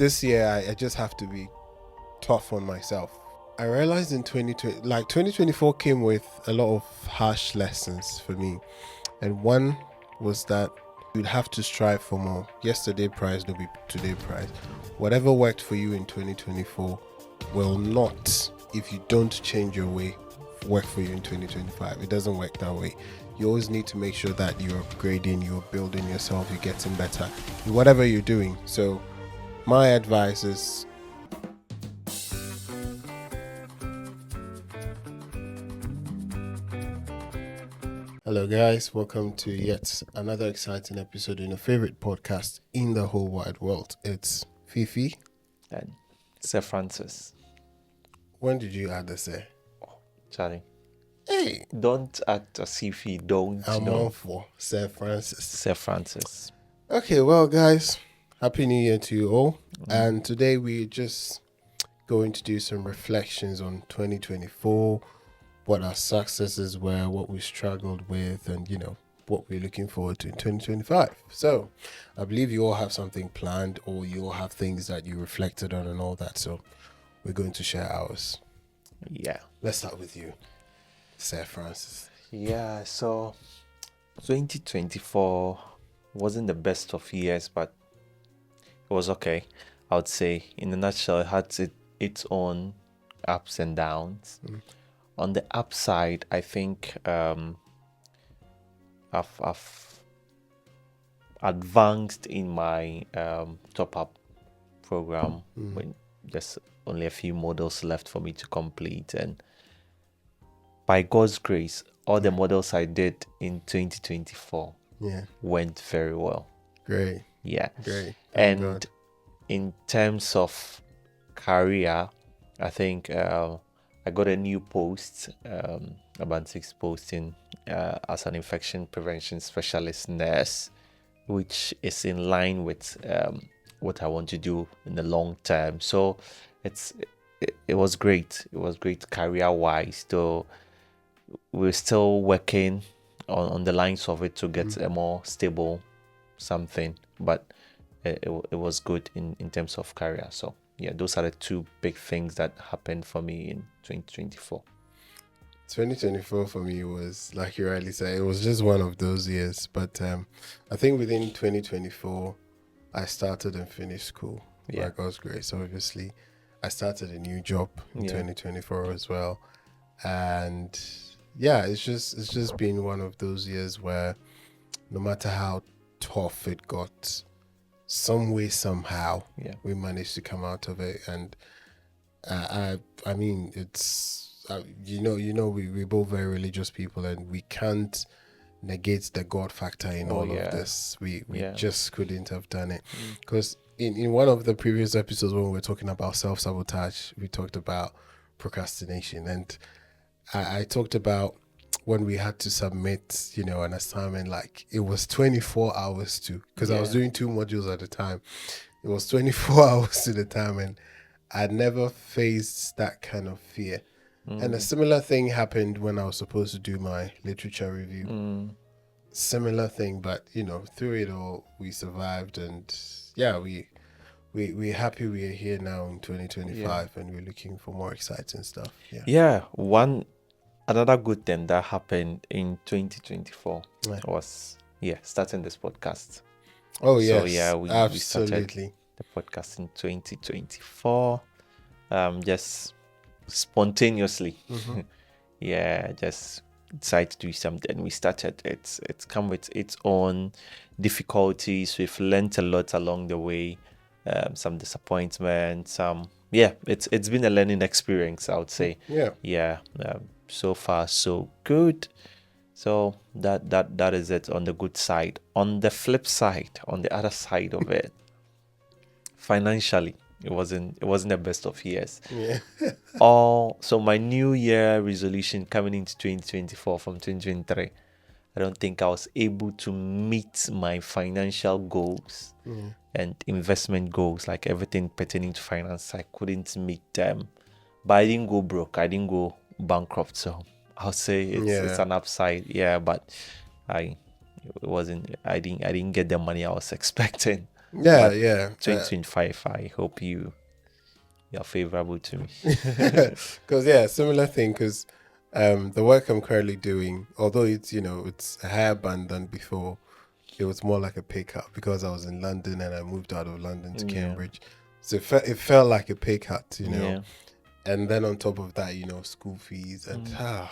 this year I just have to be tough on myself. I realized in 2024 came with a lot of harsh lessons for me. And one was that you'd have to strive for more. Yesterday price will be today price. Whatever worked for you in 2024 will not, if you don't change your way, work for you in 2025. It doesn't work that way. You always need to make sure that you're upgrading, you're building yourself, you're getting better in whatever you're doing. So my advice is hello guys, welcome to yet another exciting episode in your favorite podcast in the whole wide world. It's Fifi and Sir Francis. When did you add this there? Charlie. Hey, don't act as if you don't I'm know. on for Sir Francis. Sir Francis. Okay, well guys, Happy New Year to you all. And today we're just going to do some reflections on 2024, what our successes were, what we struggled with, and what we're looking forward to in 2025. So I believe you all have something planned, or you all have things that you reflected on and all that. So we're going to share ours. Yeah. Let's start with you, Sir Francis. Yeah, so 2024 wasn't the best of years, but it was okay. I would say, in a nutshell, it had its own ups and downs. On the upside, I think I've advanced in my top-up program when there's only a few models left for me to complete, and by God's grace, all the models I did in 2024 went very well. Great. Yeah. Great. And God. in terms of career, I think I got a new post, a Band 6 posting as an infection prevention specialist nurse, which is in line with what I want to do in the long term. So it was great. It was great career-wise, though we're still working on the lines of it to get a more stable something, but it was good in terms of career. So yeah, those are the two big things that happened for me in 2024. 2024 for me was, like you rightly said, it was just one of those years. But I think within 2024, I started and finished school. By God's grace, obviously. I started a new job in 2024 as well. And yeah, it's just been one of those years where no matter how tough it got, some way, somehow, we managed to come out of it. And I mean, it's we're both very religious people, and we can't negate the God factor in all of this. We just couldn't have done it, because in one of the previous episodes when we were talking about self-sabotage, we talked about procrastination, and I talked about when we had to submit, an assignment, like it was 24 hours because I was doing 2 modules at a time. It was 24 hours to the time, and I never faced that kind of fear. And a similar thing happened when I was supposed to do my literature review. Similar thing, but through it all, we survived, and we're happy we're here now in 2025, and we're looking for more exciting stuff. Another good thing that happened in 2024 was starting this podcast. Oh, so yes. we Absolutely. started the podcast in 2024, just spontaneously. Just decided to do something. We started. It's come with its own difficulties. We've learned a lot along the way, some disappointments, it's been a learning experience, I would say. So far so good. So that is it on the good side. On the flip side, on the other side of it, financially, it wasn't the best of years. So my new year resolution coming into 2024 from 2023, I don't think I was able to meet my financial goals and investment goals, like everything pertaining to finance. I couldn't meet them, but I didn't go broke. I didn't go bankrupt. So I'll say it's an upside. But I didn't get the money I was expecting. Yeah, But yeah. 2025, I hope you're favorable to me. Because yeah, similar thing. Because the work I'm currently doing, although it's a higher band than before, it was more like a pay cut because I was in London and I moved out of London to Yeah. Cambridge. So it felt like a pay cut, Yeah. And then on top of that, school fees and Charlie.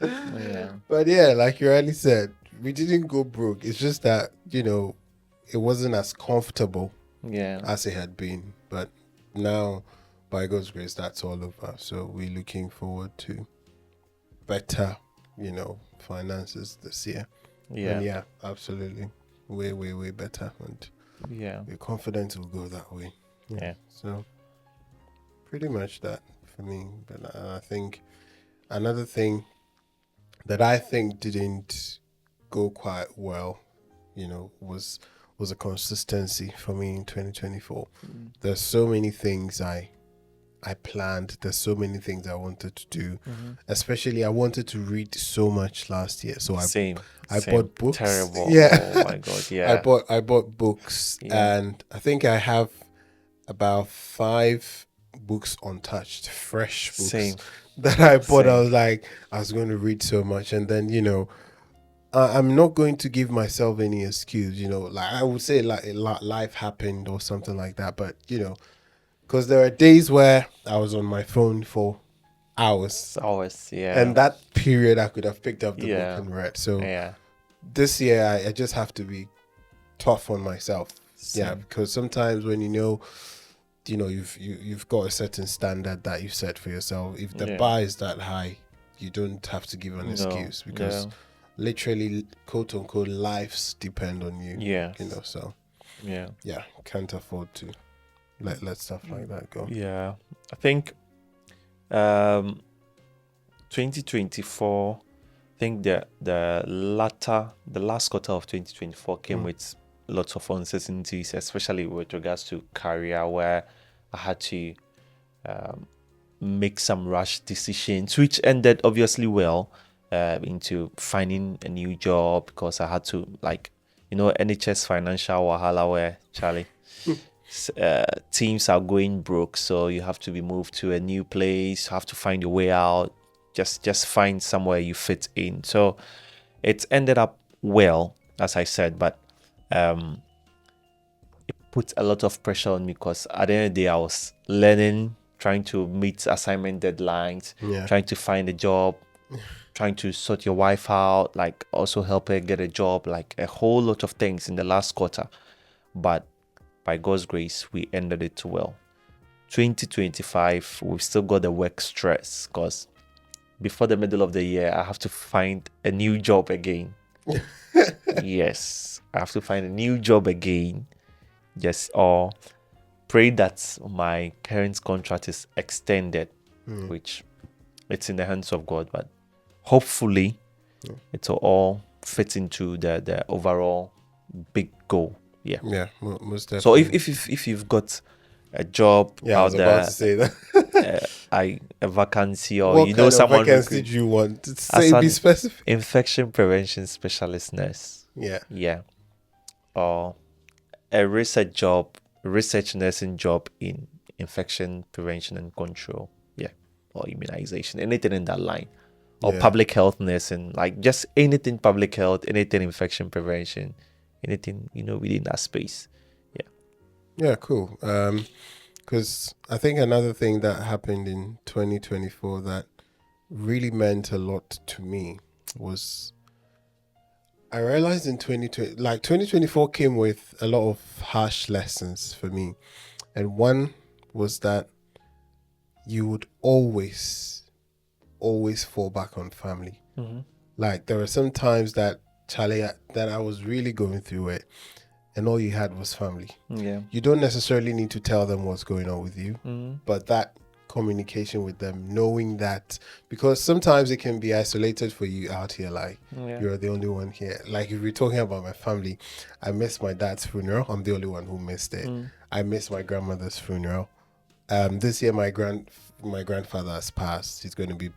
Yeah. But yeah, like you already said, we didn't go broke. It's just that, it wasn't as comfortable Yeah. as it had been. But now, by God's grace, that's all over. So we're looking forward to better, finances this year. Yeah. And yeah, absolutely. Way, way, way better. And Yeah. we're confident it'll go that way. Yeah. So pretty much that for me. But I think another thing that I think didn't go quite well, was a consistency for me in 2024. There's so many things I planned. There's so many things I wanted to do. Especially I wanted to read so much last year. So Same. I bought books. Terrible. Yeah. Oh my God. Yeah. I bought books, Yeah. and I think I have about 5 books untouched, fresh books Same. that I bought. Same. I was going to read so much, and then I'm not going to give myself any excuse. Like I would say, like life happened or something like that, but because there are days where I was on my phone for hours, It's always, yeah. and that period I could have picked up the Yeah. book and read. So Yeah. this year I just have to be tough on myself. Yeah, Same. because sometimes when you've got a certain standard that you set for yourself, if the Yeah. bar is that high, you don't have to give an No, excuse, because no. literally, quote unquote, lives depend on you. Yes. So Yeah. yeah, can't afford to let stuff like that go. Yeah. I think 2024, I think the last quarter of 2024 came with lots of uncertainties, especially with regards to career, where I had to make some rash decisions, which ended obviously well into finding a new job, because I had to, like, NHS financial wahala, where Charlie teams are going broke, so you have to be moved to a new place, have to find your way out, just find somewhere you fit in. So it's ended up well, as I said, but it put a lot of pressure on me, because at the end of the day I was learning, trying to meet assignment deadlines, Yeah. trying to find a job, trying to sort your wife out, like also help her get a job, like a whole lot of things in the last quarter. But by God's grace, we ended it well. 2025, we've still got the work stress, because before the middle of the year, I have to find a new job again. Yes, I have to find a new job again. Yes, or pray that my current contract is extended, which it's in the hands of God, but hopefully it will all fit into the overall big goal. Yeah. Yeah, most definitely. So if you've got a job yeah, I out was there, about to say that. a vacancy, or What kind of someone vacancy recruit- do you want? As Say, be an specific. infection prevention specialist nurse, Yeah. yeah, or a research nursing job in infection prevention and control, yeah, or immunization, anything in that line, or Yeah. public health nursing, like just anything public health, anything infection prevention, anything within that space. Yeah, cool. Because I think another thing that happened in 2024 that really meant a lot to me was I realized in 2020, like 2024 came with a lot of harsh lessons for me. And one was that you would always fall back on family. Like there were some times that Charlie, that I was really going through it, and all you had was family. Yeah. You don't necessarily need to tell them what's going on with you, but that communication with them, knowing that, because sometimes it can be isolated for you out here, like you're the only one here. Like if you're talking about my family, I missed my dad's funeral. I'm the only one who missed it. I missed my grandmother's funeral. This year my grandfather has passed. He's going to be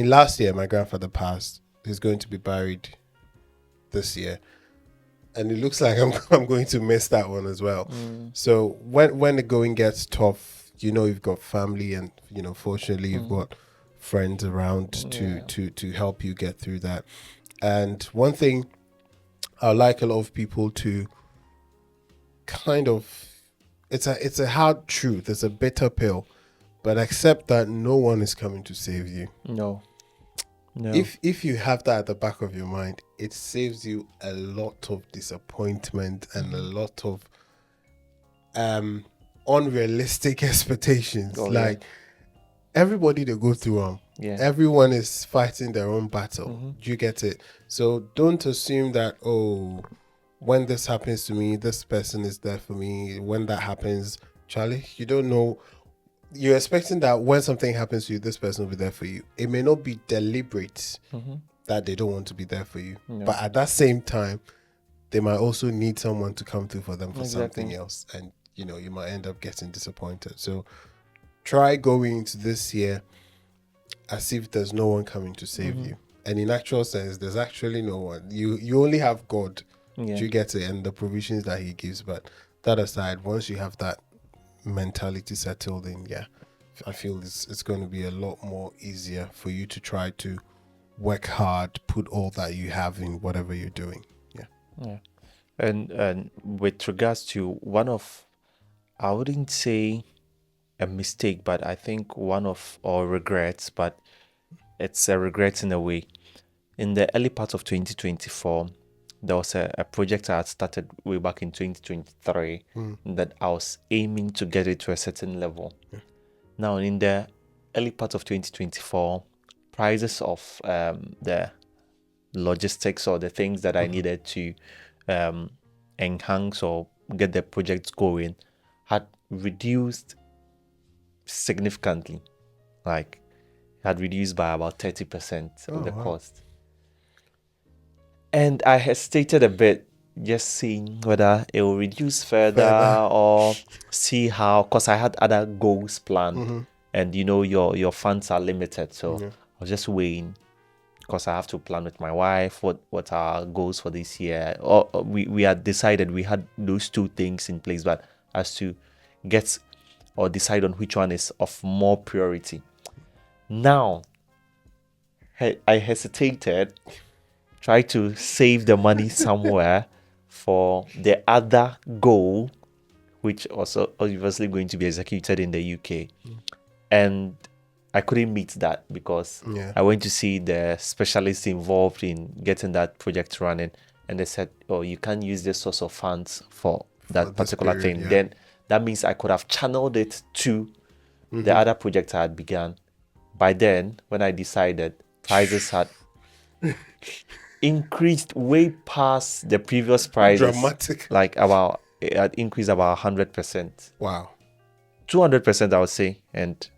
last year my grandfather passed. He's going to be buried this year. and it looks like I'm going to miss that one as well. So when the going gets tough, you've got family, and fortunately you've got friends around to help you get through that. And one thing I like a lot of people to kind of, it's a hard truth, it's a bitter pill, but accept that no one is coming to save you. No. If you have that at the back of your mind, it saves you a lot of disappointment and a lot of unrealistic expectations. Everybody they go through everyone is fighting their own battle. You get it? So don't assume that, when this happens to me, this person is there for me. When that happens, Charlie, you don't know. You're expecting that when something happens to you, this person will be there for you. It may not be deliberate that they don't want to be there for you. But at that same time, they might also need someone to come through for them for something else. And, you might end up getting disappointed. So try going into this year as if there's no one coming to save you. And in actual sense, there's actually no one. You only have God. You get it, and the provisions that he gives. But that aside, once you have that mentality settled in, I feel it's going to be a lot more easier for you to try to work hard, put all that you have in whatever you're doing. And with regards to one of, I wouldn't say a mistake, but I think one of our regrets, but it's a regret in a way. In the early part of 2024, there was a project I had started way back in 2023 that I was aiming to get it to a certain level. Now, in the early part of 2024, prices of the logistics or the things that I needed to enhance or get the project going had reduced significantly. Had reduced by about 30% of the cost. And I hesitated a bit, just seeing whether it will reduce further or see how, because I had other goals planned, and your funds are limited. So I was just weighing, because I have to plan with my wife what our goals for this year. Or we had decided, we had those two things in place, but as to get or decide on which one is of more priority. Now, I hesitated. Try to save the money somewhere for the other goal, which also obviously going to be executed in the UK. And I couldn't meet that because I went to see the specialists involved in getting that project running, and they said, you can't use this source of funds for that particular thing. Then that means I could have channeled it to the other project I had begun. By then, when I decided, prices had increased way past the previous prices. Dramatic. It had increased about 100%. Wow. 200%, I would say. And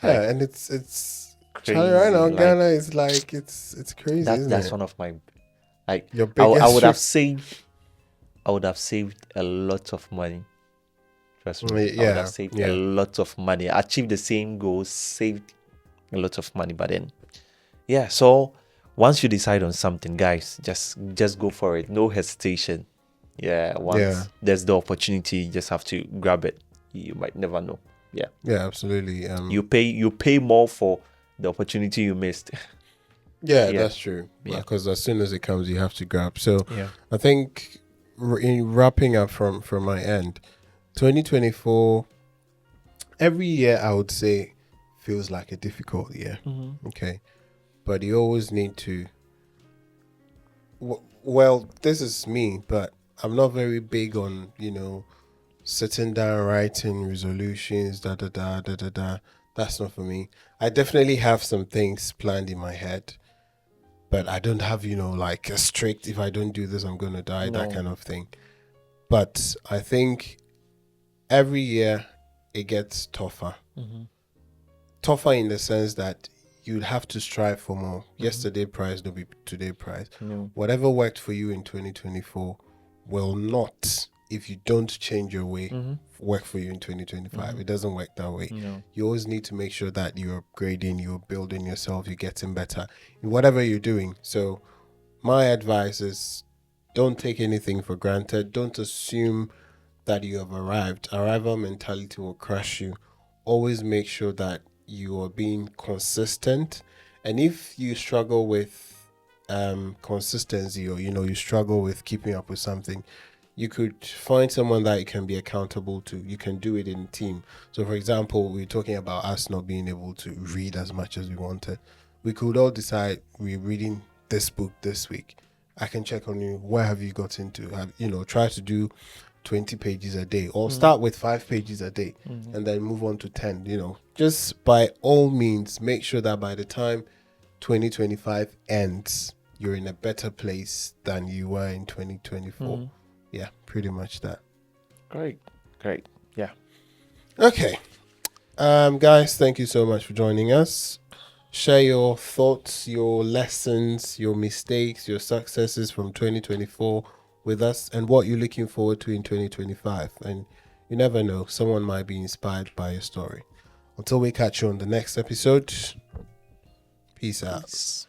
and it's crazy. Right now, Ghana is it's crazy. That's one of my your biggest I would have saved a lot of money. Trust me. I would have saved a lot of money. Achieved the same goals, saved a lot of money. But then so once you decide on something, guys, just go for it. No hesitation. Once there's the opportunity, you just have to grab it. You might never know. Yeah, absolutely. You pay more for the opportunity you missed. That's true. Because as soon as it comes, you have to grab. So I think in wrapping up from my end, 2024, every year I would say feels like a difficult year. Okay. But you always need to, well, this is me, but I'm not very big on, sitting down, writing resolutions, That's not for me. I definitely have some things planned in my head, but I don't have, like a strict, if I don't do this, I'm going to die, that kind of thing. But I think every year it gets tougher. Tougher in the sense that you'd have to strive for more. Yesterday price will be today price. Whatever worked for you in 2024 will not, if you don't change your way, work for you in 2025. It doesn't work that way. You always need to make sure that you're upgrading, you're building yourself, you're getting better in whatever you're doing. So my advice is, Don't take anything for granted. Don't assume that you have arrived. Arrival mentality will crush you. Always make sure that you are being consistent. And if you struggle with consistency, or you struggle with keeping up with something, you could find someone that you can be accountable to. You can do it in a team. So for example, we're talking about us not being able to read as much as we wanted. We could all decide we're reading this book this week. I can check on you. Where have you got into? Try to do 20 pages a day, or start with 5 pages a day and then move on to 10. Just by all means, make sure that by the time 2025 ends, you're in a better place than you were in 2024. Yeah, pretty much that. Great. Yeah. Okay. Guys, thank you so much for joining us. Share your thoughts, your lessons, your mistakes, your successes from 2024 with us, and what you're looking forward to in 2025. And you never know, someone might be inspired by your story. Until we catch you on the next episode, peace out.